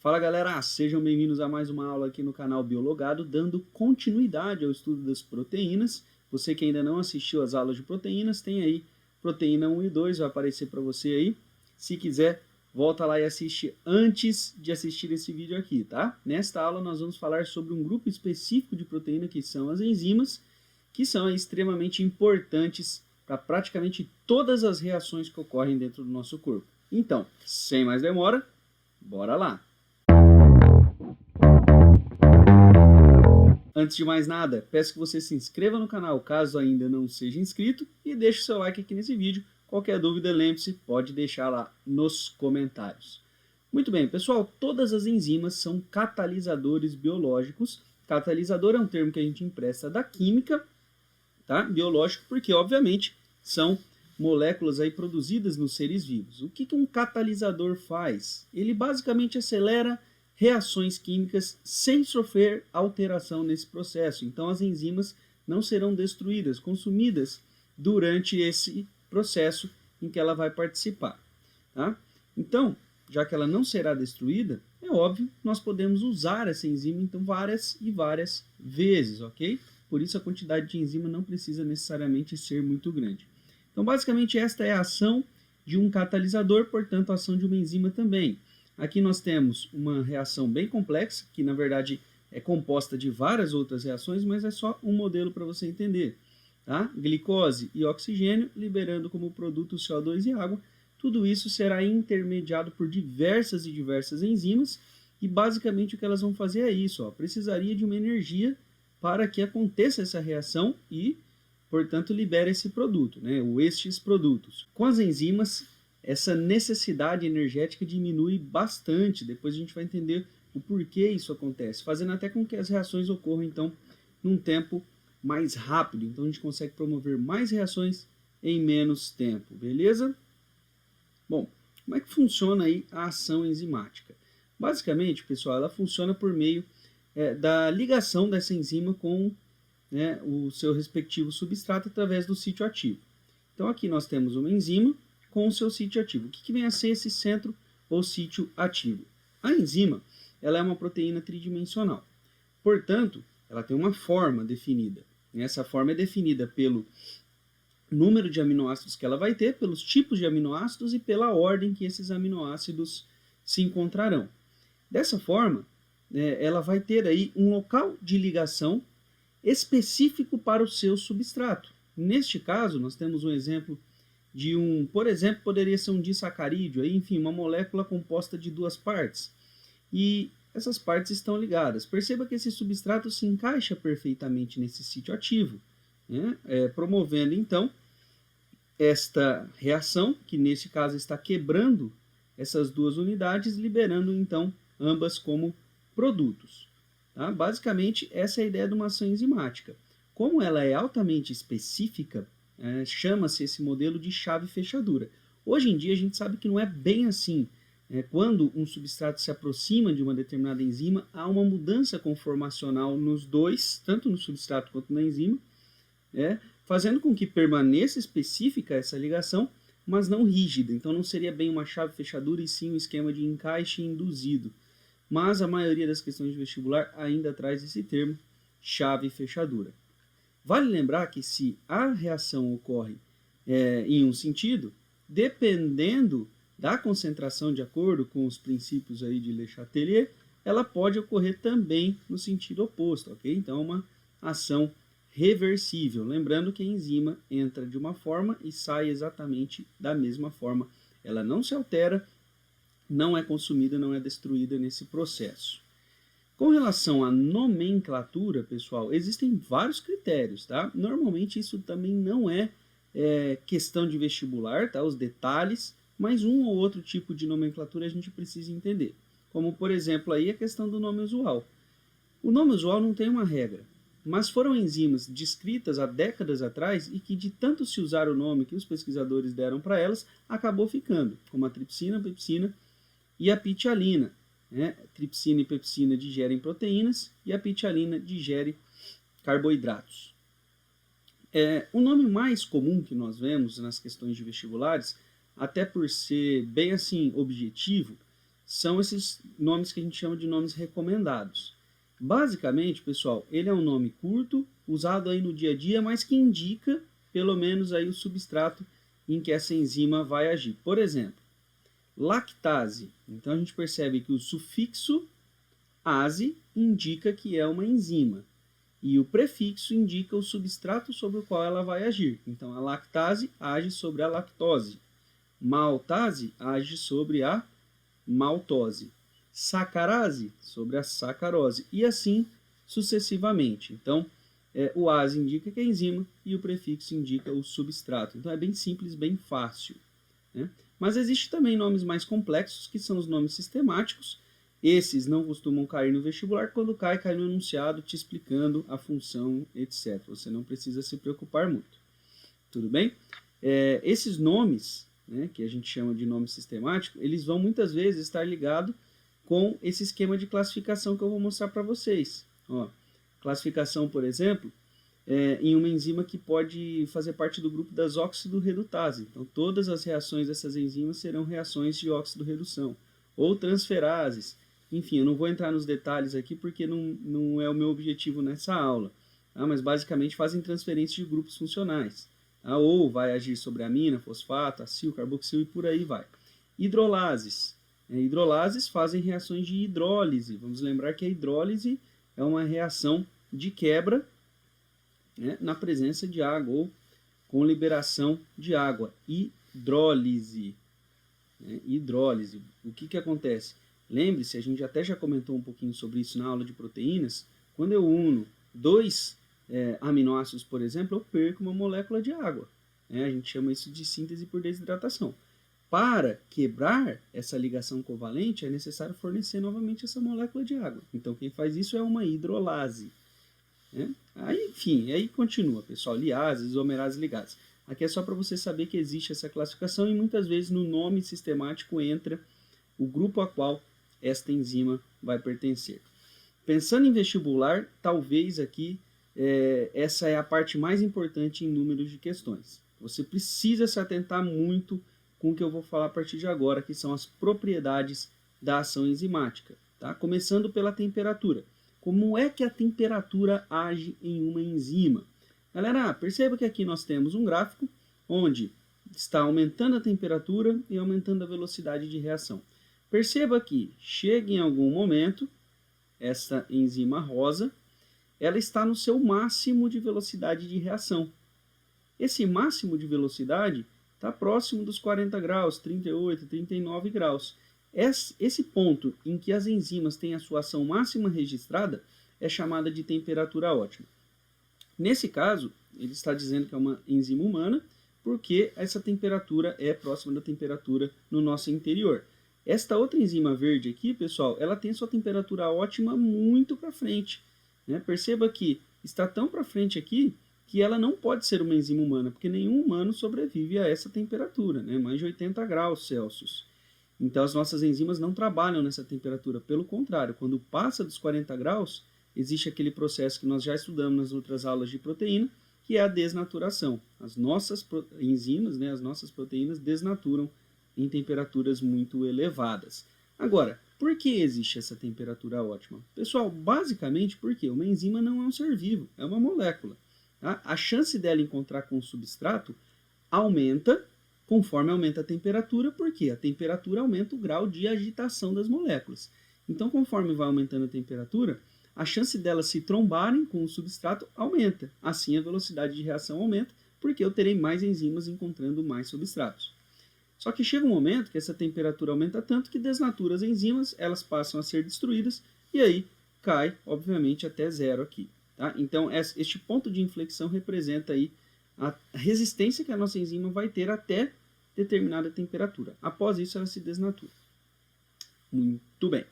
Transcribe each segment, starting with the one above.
Fala galera, sejam bem-vindos a mais uma aula aqui no canal Biologado, dando continuidade ao estudo das proteínas. Você que ainda não assistiu às aulas de proteínas, tem aí proteína 1 e 2, vai aparecer para você aí. Se quiser, volta lá e assiste antes de assistir esse vídeo aqui, tá? Nesta aula nós vamos falar sobre um grupo específico de proteína que são as enzimas, que são extremamente importantes para praticamente todas as reações que ocorrem dentro do nosso corpo. Então, sem mais demora, bora lá! Antes de mais nada, peço que você se inscreva no canal caso ainda não seja inscrito e deixe o seu like aqui nesse vídeo. Qualquer dúvida, lembre-se, pode deixar lá nos comentários. Muito bem, pessoal, todas as enzimas são catalisadores biológicos. Catalisador é um termo que a gente empresta da química, tá? Biológico, porque obviamente são moléculas aí produzidas nos seres vivos. O que um catalisador faz? Ele basicamente acelera reações químicas sem sofrer alteração nesse processo. Então as enzimas não serão destruídas, consumidas durante esse processo em que ela vai participar. Tá? Então, já que ela não será destruída, é óbvio, nós podemos usar essa enzima então várias e várias vezes, ok? Por isso a quantidade de enzima não precisa necessariamente ser muito grande. Então basicamente esta é a ação de um catalisador, portanto a ação de uma enzima também. Aqui nós temos uma reação bem complexa, que na verdade é composta de várias outras reações, mas é só um modelo para você entender. Tá? Glicose e oxigênio, liberando como produto CO2 e água. Tudo isso será intermediado por diversas e diversas enzimas, e basicamente o que elas vão fazer é isso. Ó, precisaria de uma energia para que aconteça essa reação e, portanto, libere esse produto, né? Ou estes produtos. Com as enzimas, essa necessidade energética diminui bastante. Depois a gente vai entender o porquê isso acontece, fazendo até com que as reações ocorram, então, num tempo mais rápido. Então a gente consegue promover mais reações em menos tempo, beleza? Bom, como é que funciona aí a ação enzimática? Basicamente, pessoal, ela funciona por meio da ligação dessa enzima com o seu respectivo substrato através do sítio ativo. Então aqui nós temos uma enzima com o seu sítio ativo. O que vem a ser esse centro ou sítio ativo? A enzima, ela é uma proteína tridimensional. Portanto, ela tem uma forma definida. Essa forma é definida pelo número de aminoácidos que ela vai ter, pelos tipos de aminoácidos e pela ordem que esses aminoácidos se encontrarão. Dessa forma, ela vai ter aí um local de ligação específico para o seu substrato. Neste caso, nós temos um exemplo de por exemplo, poderia ser um disacarídeo, enfim, uma molécula composta de duas partes. E essas partes estão ligadas. Perceba que esse substrato se encaixa perfeitamente nesse sítio ativo, né? Promovendo, então, esta reação, que nesse caso está quebrando essas duas unidades, liberando, então, ambas como produtos. Tá? Basicamente, essa é a ideia de uma ação enzimática. Como ela é altamente específica, chama-se esse modelo de chave-fechadura. Hoje em dia a gente sabe que não é bem assim. Quando um substrato se aproxima de uma determinada enzima, há uma mudança conformacional nos dois, tanto no substrato quanto na enzima, fazendo com que permaneça específica essa ligação, mas não rígida. Então não seria bem uma chave-fechadura e sim um esquema de encaixe induzido. Mas a maioria das questões de vestibular ainda traz esse termo, chave-fechadura. Vale lembrar que se a reação ocorre em um sentido, dependendo da concentração de acordo com os princípios aí de Le Chatelier, ela pode ocorrer também no sentido oposto, ok? Então é uma ação reversível. Lembrando que a enzima entra de uma forma e sai exatamente da mesma forma. Ela não se altera, não é consumida, não é destruída nesse processo. Com relação à nomenclatura, pessoal, existem vários critérios, tá? Normalmente isso também não é questão de vestibular, tá? Os detalhes, mas um ou outro tipo de nomenclatura a gente precisa entender. Como, por exemplo, aí a questão do nome usual. O nome usual não tem uma regra, mas foram enzimas descritas há décadas atrás e que de tanto se usar o nome que os pesquisadores deram para elas, acabou ficando, como a tripsina, pepsina e a pitialina. Tripsina e pepsina digerem proteínas e a pitialina digere carboidratos. O nome mais comum que nós vemos nas questões de vestibulares, até por ser bem assim objetivo, são esses nomes que a gente chama de nomes recomendados. Basicamente, pessoal, ele é um nome curto, usado aí no dia a dia, mas que indica pelo menos aí o substrato em que essa enzima vai agir. Por exemplo, lactase. Então a gente percebe que o sufixo ase indica que é uma enzima e o prefixo indica o substrato sobre o qual ela vai agir. Então a lactase age sobre a lactose, maltase age sobre a maltose, sacarase sobre a sacarose e assim sucessivamente. Então o ase indica que é enzima e o prefixo indica o substrato. Então é bem simples, bem fácil, né? Mas existem também nomes mais complexos, que são os nomes sistemáticos. Esses não costumam cair no vestibular. Quando cai, cai no enunciado te explicando a função, etc. Você não precisa se preocupar muito. Tudo bem? Esses nomes, né, que a gente chama de nome sistemático, eles vão muitas vezes estar ligados com esse esquema de classificação que eu vou mostrar para vocês. Ó, classificação, por exemplo, em uma enzima que pode fazer parte do grupo das óxido-redutase. Então, todas as reações dessas enzimas serão reações de óxido-redução. Ou transferases. Enfim, eu não vou entrar nos detalhes aqui porque não é o meu objetivo nessa aula. Tá? Mas, basicamente, fazem transferência de grupos funcionais. Tá? Ou vai agir sobre amina, fosfato, acil, carboxil e por aí vai. Hidrolases. Hidrolases fazem reações de hidrólise. Vamos lembrar que a hidrólise é uma reação de quebra, né, na presença de água ou com liberação de água. Hidrólise. Hidrólise. O que acontece? Lembre-se, a gente até já comentou um pouquinho sobre isso na aula de proteínas. Quando eu uno dois aminoácidos, por exemplo, eu perco uma molécula de água. A gente chama isso de síntese por desidratação. Para quebrar essa ligação covalente, é necessário fornecer novamente essa molécula de água. Então, quem faz isso é uma hidrolase. Aí, enfim, aí continua, pessoal, liases, isomerases ligadas. Aqui é só para você saber que existe essa classificação e muitas vezes no nome sistemático entra o grupo a qual esta enzima vai pertencer. Pensando em vestibular, talvez aqui essa é a parte mais importante em números de questões. Você precisa se atentar muito com o que eu vou falar a partir de agora, que são as propriedades da ação enzimática. Tá? Começando pela temperatura. Como é que a temperatura age em uma enzima? Galera, perceba que aqui nós temos um gráfico onde está aumentando a temperatura e aumentando a velocidade de reação. Perceba que chega em algum momento, essa enzima rosa, ela está no seu máximo de velocidade de reação. Esse máximo de velocidade está próximo dos 40 graus, 38, 39 graus. Esse ponto em que as enzimas têm a sua ação máxima registrada é chamada de temperatura ótima. Nesse caso, ele está dizendo que é uma enzima humana, porque essa temperatura é próxima da temperatura no nosso interior. Esta outra enzima verde aqui, pessoal, ela tem sua temperatura ótima muito para frente. Perceba que está tão para frente aqui que ela não pode ser uma enzima humana, porque nenhum humano sobrevive a essa temperatura, mais de 80 graus Celsius. Então, as nossas enzimas não trabalham nessa temperatura. Pelo contrário, quando passa dos 40 graus, existe aquele processo que nós já estudamos nas outras aulas de proteína, que é a desnaturação. As nossas enzimas, as nossas proteínas, desnaturam em temperaturas muito elevadas. Agora, por que existe essa temperatura ótima? Pessoal, basicamente porque uma enzima não é um ser vivo, é uma molécula. Tá? A chance dela encontrar com o substrato aumenta conforme aumenta a temperatura, porque a temperatura aumenta o grau de agitação das moléculas. Então, conforme vai aumentando a temperatura, a chance delas se trombarem com o substrato aumenta. Assim, a velocidade de reação aumenta, porque eu terei mais enzimas encontrando mais substratos. Só que chega um momento que essa temperatura aumenta tanto que desnatura as enzimas, elas passam a ser destruídas, e aí cai, obviamente, até zero aqui. Tá? Então, este ponto de inflexão representa aí a resistência que a nossa enzima vai ter até determinada temperatura. Após isso, ela se desnatura. Muito bem.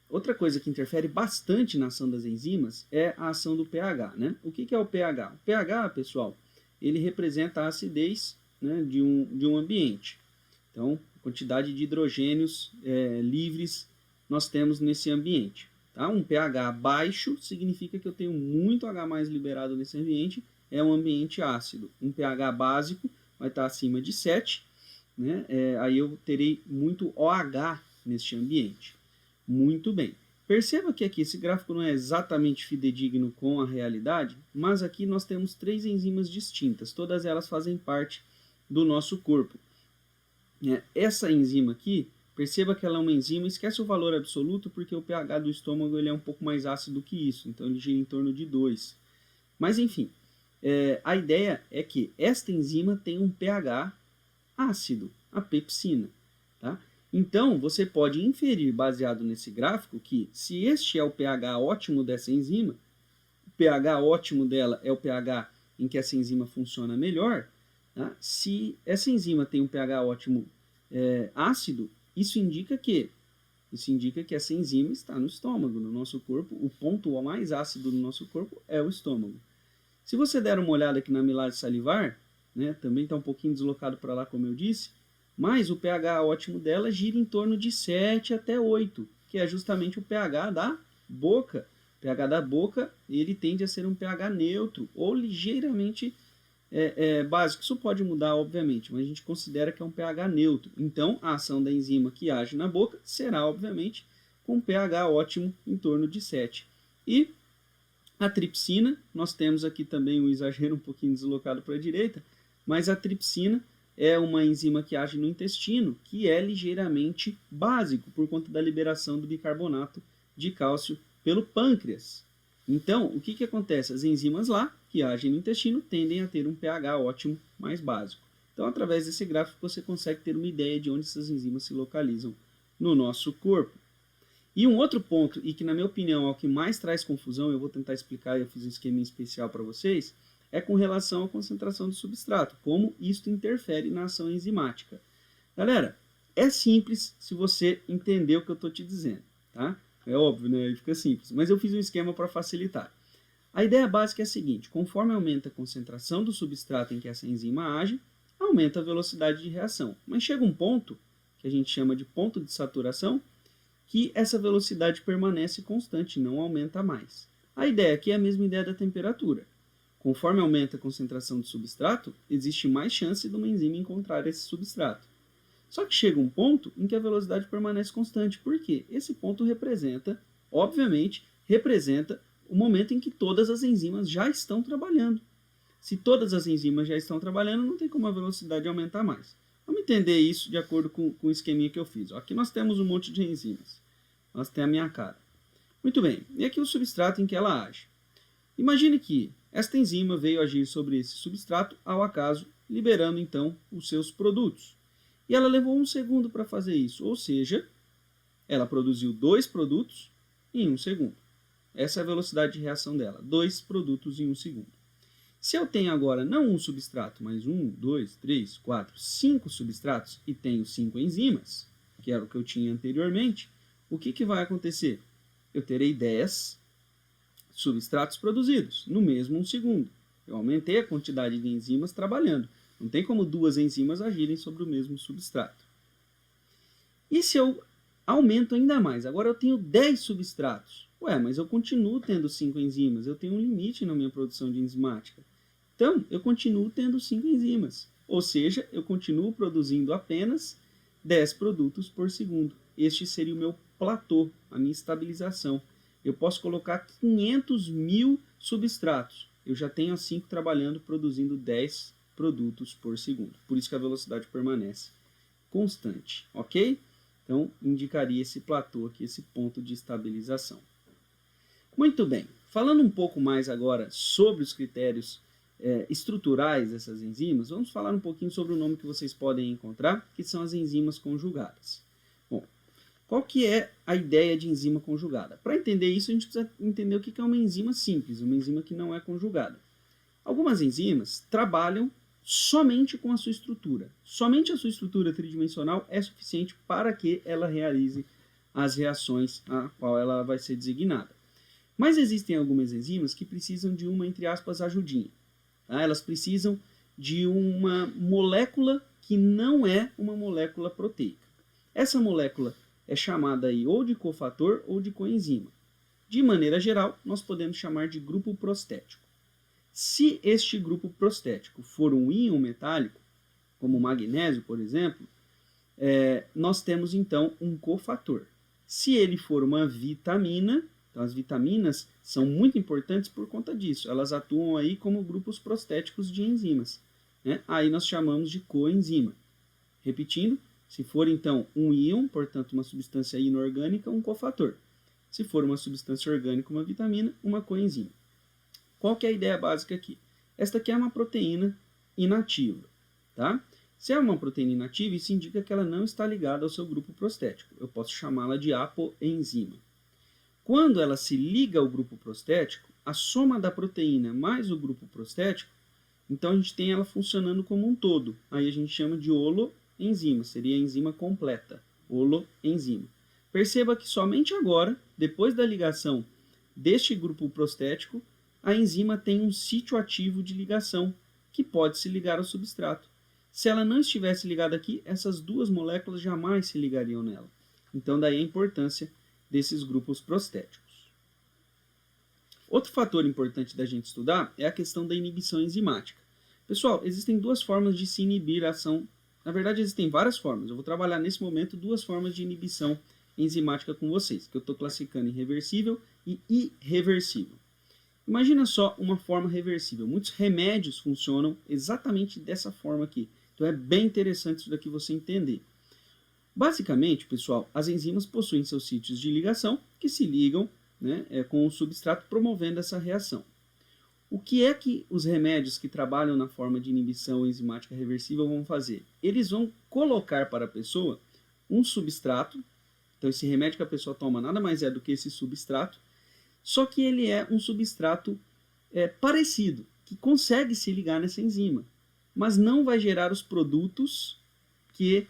Outra coisa que interfere bastante na ação das enzimas é a ação do pH. O que é o pH? O pH, pessoal, ele representa a acidez de um ambiente. Então, a quantidade de hidrogênios livres nós temos nesse ambiente. Tá? Um pH baixo significa que eu tenho muito H+ liberado nesse ambiente, é um ambiente ácido. Um pH básico vai estar acima de 7 né, aí eu terei muito OH neste ambiente. Muito bem. Perceba que aqui esse gráfico não é exatamente fidedigno com a realidade, mas aqui nós temos 3 enzimas distintas, todas elas fazem parte do nosso corpo. Essa enzima aqui, perceba que ela é uma enzima, esquece o valor absoluto, porque o pH do estômago ele é um pouco mais ácido que isso, então ele gira em torno de 2. Mas enfim, a ideia é que esta enzima tem um pH ácido, a pepsina. Tá? Então, você pode inferir, baseado nesse gráfico, que se este é o pH ótimo dessa enzima, o pH ótimo dela é o pH em que essa enzima funciona melhor. Tá? Se essa enzima tem um pH ótimo ácido, isso indica que essa enzima está no estômago, no nosso corpo. O ponto mais ácido do nosso corpo é o estômago. Se você der uma olhada aqui na amilase salivar, né, também está um pouquinho deslocado para lá, como eu disse, mas o pH ótimo dela gira em torno de 7 até 8, que é justamente o pH da boca. O pH da boca ele tende a ser um pH neutro ou ligeiramente básico. Isso pode mudar, obviamente, mas a gente considera que é um pH neutro. Então, a ação da enzima que age na boca será, obviamente, com um pH ótimo em torno de 7. E a tripsina, nós temos aqui também um exagero um pouquinho deslocado para a direita, mas a tripsina é uma enzima que age no intestino, que é ligeiramente básico por conta da liberação do bicarbonato de cálcio pelo pâncreas. Então, o que acontece? As enzimas lá, que agem no intestino, tendem a ter um pH ótimo mais básico. Então, através desse gráfico, você consegue ter uma ideia de onde essas enzimas se localizam no nosso corpo. E um outro ponto, e que na minha opinião é o que mais traz confusão, eu vou tentar explicar, eu fiz um esqueminha especial para vocês, é com relação à concentração do substrato, como isto interfere na ação enzimática. Galera, é simples se você entender o que eu estou te dizendo, tá? É óbvio, né? Aí fica simples, mas eu fiz um esquema para facilitar. A ideia básica é a seguinte: conforme aumenta a concentração do substrato em que essa enzima age, aumenta a velocidade de reação. Mas chega um ponto, que a gente chama de ponto de saturação, que essa velocidade permanece constante, não aumenta mais. A ideia aqui é a mesma ideia da temperatura. Conforme aumenta a concentração do substrato, existe mais chance de uma enzima encontrar esse substrato. Só que chega um ponto em que a velocidade permanece constante. Por quê? Esse ponto obviamente, representa o momento em que todas as enzimas já estão trabalhando. Se todas as enzimas já estão trabalhando, não tem como a velocidade aumentar mais. Vamos entender isso de acordo com o esqueminha que eu fiz. Aqui nós temos um monte de enzimas. Nós temos a minha cara. Muito bem, e aqui o substrato em que ela age. Imagine que esta enzima veio agir sobre esse substrato ao acaso, liberando então os seus produtos. E ela levou 1 segundo para fazer isso, ou seja, ela produziu 2 produtos em 1 segundo. Essa é a velocidade de reação dela, 2 produtos em 1 segundo. Se eu tenho agora não um substrato, mas 1, 2, 3, 4, 5 substratos e tenho 5 enzimas, que era o que eu tinha anteriormente, o que vai acontecer? Eu terei 10 substratos produzidos no mesmo 1 segundo. Eu aumentei a quantidade de enzimas trabalhando. Não tem como 2 enzimas agirem sobre o mesmo substrato. E se eu aumento ainda mais? Agora eu tenho 10 substratos. Ué, mas eu continuo tendo 5 enzimas. Eu tenho um limite na minha produção de enzimática. Então, eu continuo tendo 5 enzimas. Ou seja, eu continuo produzindo apenas 10 produtos por segundo. Este seria o meu platô, a minha estabilização. Eu posso colocar 500 mil substratos. Eu já tenho as 5 trabalhando, produzindo 10 produtos por segundo. Por isso que a velocidade permanece constante, ok? Então, indicaria esse platô aqui, esse ponto de estabilização. Muito bem. Falando um pouco mais agora sobre os critérios estruturais dessas enzimas, vamos falar um pouquinho sobre o nome que vocês podem encontrar, que são as enzimas conjugadas. Bom, qual que é a ideia de enzima conjugada? Para entender isso, a gente precisa entender o que é uma enzima simples, uma enzima que não é conjugada. Algumas enzimas trabalham somente com a sua estrutura. Somente a sua estrutura tridimensional é suficiente para que ela realize as reações a qual ela vai ser designada. Mas existem algumas enzimas que precisam de uma, entre aspas, ajudinha. Tá? Elas precisam de uma molécula que não é uma molécula proteica. Essa molécula é chamada aí ou de cofator ou de coenzima. De maneira geral, nós podemos chamar de grupo prostético. Se este grupo prostético for um íon metálico, como o magnésio, por exemplo, nós temos então um cofator. Se ele for uma vitamina, então as vitaminas são muito importantes por conta disso, elas atuam aí como grupos prostéticos de enzimas, né? Aí nós chamamos de coenzima. Repetindo, se for então um íon, portanto uma substância inorgânica, um cofator. Se for uma substância orgânica, uma vitamina, uma coenzima. Qual que é a ideia básica aqui? Esta aqui é uma proteína inativa, tá? Se é uma proteína inativa, isso indica que ela não está ligada ao seu grupo prostético. Eu posso chamá-la de apoenzima. Quando ela se liga ao grupo prostético, a soma da proteína mais o grupo prostético, então a gente tem ela funcionando como um todo. Aí a gente chama de holoenzima, seria a enzima completa, holoenzima. Perceba que somente agora, depois da ligação deste grupo prostético, a enzima tem um sítio ativo de ligação, que pode se ligar ao substrato. Se ela não estivesse ligada aqui, essas duas moléculas jamais se ligariam nela. Então, daí a importância desses grupos prostéticos. Outro fator importante da gente estudar é a questão da inibição enzimática. Pessoal, existem duas formas de se inibir a ação. Na verdade, existem várias formas. Eu vou trabalhar nesse momento duas formas de inibição enzimática com vocês, que eu estou classificando em reversível e irreversível. Imagina só uma forma reversível. Muitos remédios funcionam exatamente dessa forma aqui. Então é bem interessante isso daqui você entender. Basicamente, pessoal, as enzimas possuem seus sítios de ligação que se ligam, né, com o substrato, promovendo essa reação. O que é que os remédios que trabalham na forma de inibição enzimática reversível vão fazer? Eles vão colocar para a pessoa um substrato. Então esse remédio que a pessoa toma nada mais é do que esse substrato, só que ele é um substrato parecido, que consegue se ligar nessa enzima, mas não vai gerar os produtos que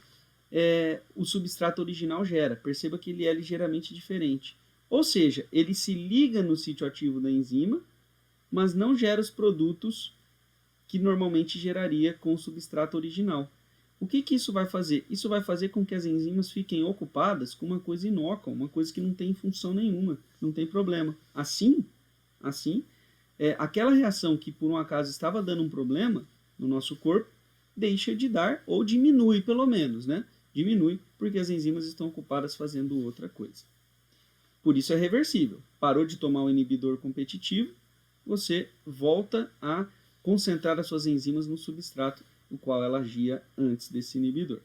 o substrato original gera. Perceba que ele é ligeiramente diferente. Ou seja, ele se liga no sítio ativo da enzima, mas não gera os produtos que normalmente geraria com o substrato original. O que isso vai fazer? Isso vai fazer com que as enzimas fiquem ocupadas com uma coisa inócua, uma coisa que não tem função nenhuma, não tem problema. Assim, aquela reação que por um acaso estava dando um problema no nosso corpo, deixa de dar, ou diminui pelo menos, né? Diminui porque as enzimas estão ocupadas fazendo outra coisa. Por isso é reversível. Parou de tomar o inibidor competitivo, você volta a concentrar as suas enzimas no substrato o qual ela agia antes desse inibidor.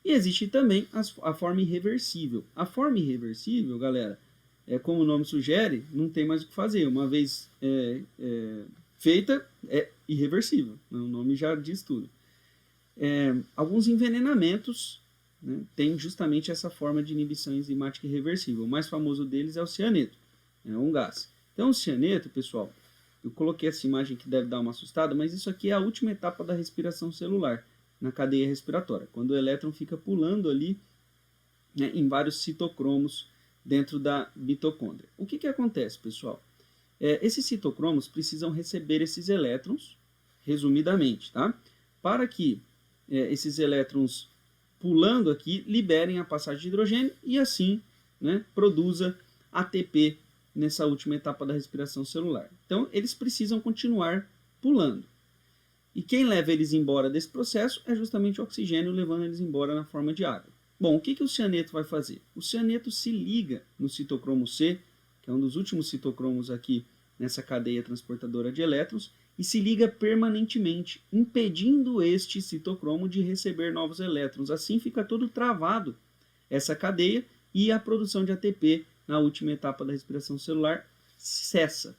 E existe também a forma irreversível. A forma irreversível, galera, como o nome sugere, não tem mais o que fazer. Uma vez feita, é irreversível. O nome já diz tudo. Alguns envenenamentos, né, têm justamente essa forma de inibição enzimática irreversível. O mais famoso deles é o cianeto, é um gás. Então, o cianeto, pessoal, eu coloquei essa imagem que deve dar uma assustada, mas isso aqui é a última etapa da respiração celular, na cadeia respiratória, quando o elétron fica pulando ali, né, em vários citocromos dentro da mitocôndria. O que acontece, pessoal? Esses citocromos precisam receber esses elétrons, resumidamente, tá? Para que esses elétrons pulando aqui liberem a passagem de hidrogênio e assim, né, produza ATP nessa última etapa da respiração celular. Então, eles precisam continuar pulando. E quem leva eles embora desse processo é justamente o oxigênio, levando eles embora na forma de água. Bom, o que o cianeto vai fazer? O cianeto se liga no citocromo C, que é um dos últimos citocromos aqui nessa cadeia transportadora de elétrons, e se liga permanentemente, impedindo este citocromo de receber novos elétrons. Assim fica todo travado essa cadeia e a produção de ATP na última etapa da respiração celular cessa.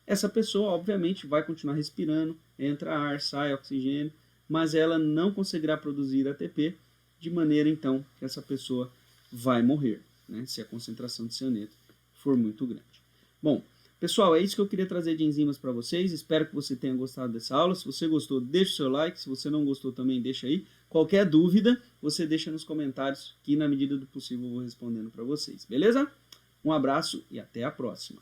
Essa pessoa, obviamente, vai continuar respirando, entra ar, sai oxigênio, mas ela não conseguirá produzir ATP, de maneira, então, que essa pessoa vai morrer, né, se a concentração de cianeto for muito grande. Bom, pessoal, é isso que eu queria trazer de enzimas para vocês. Espero que você tenha gostado dessa aula. Se você gostou, deixa o seu like. Se você não gostou, também deixa aí. Qualquer dúvida, você deixa nos comentários, que na medida do possível eu vou respondendo para vocês. Beleza? Um abraço e até a próxima.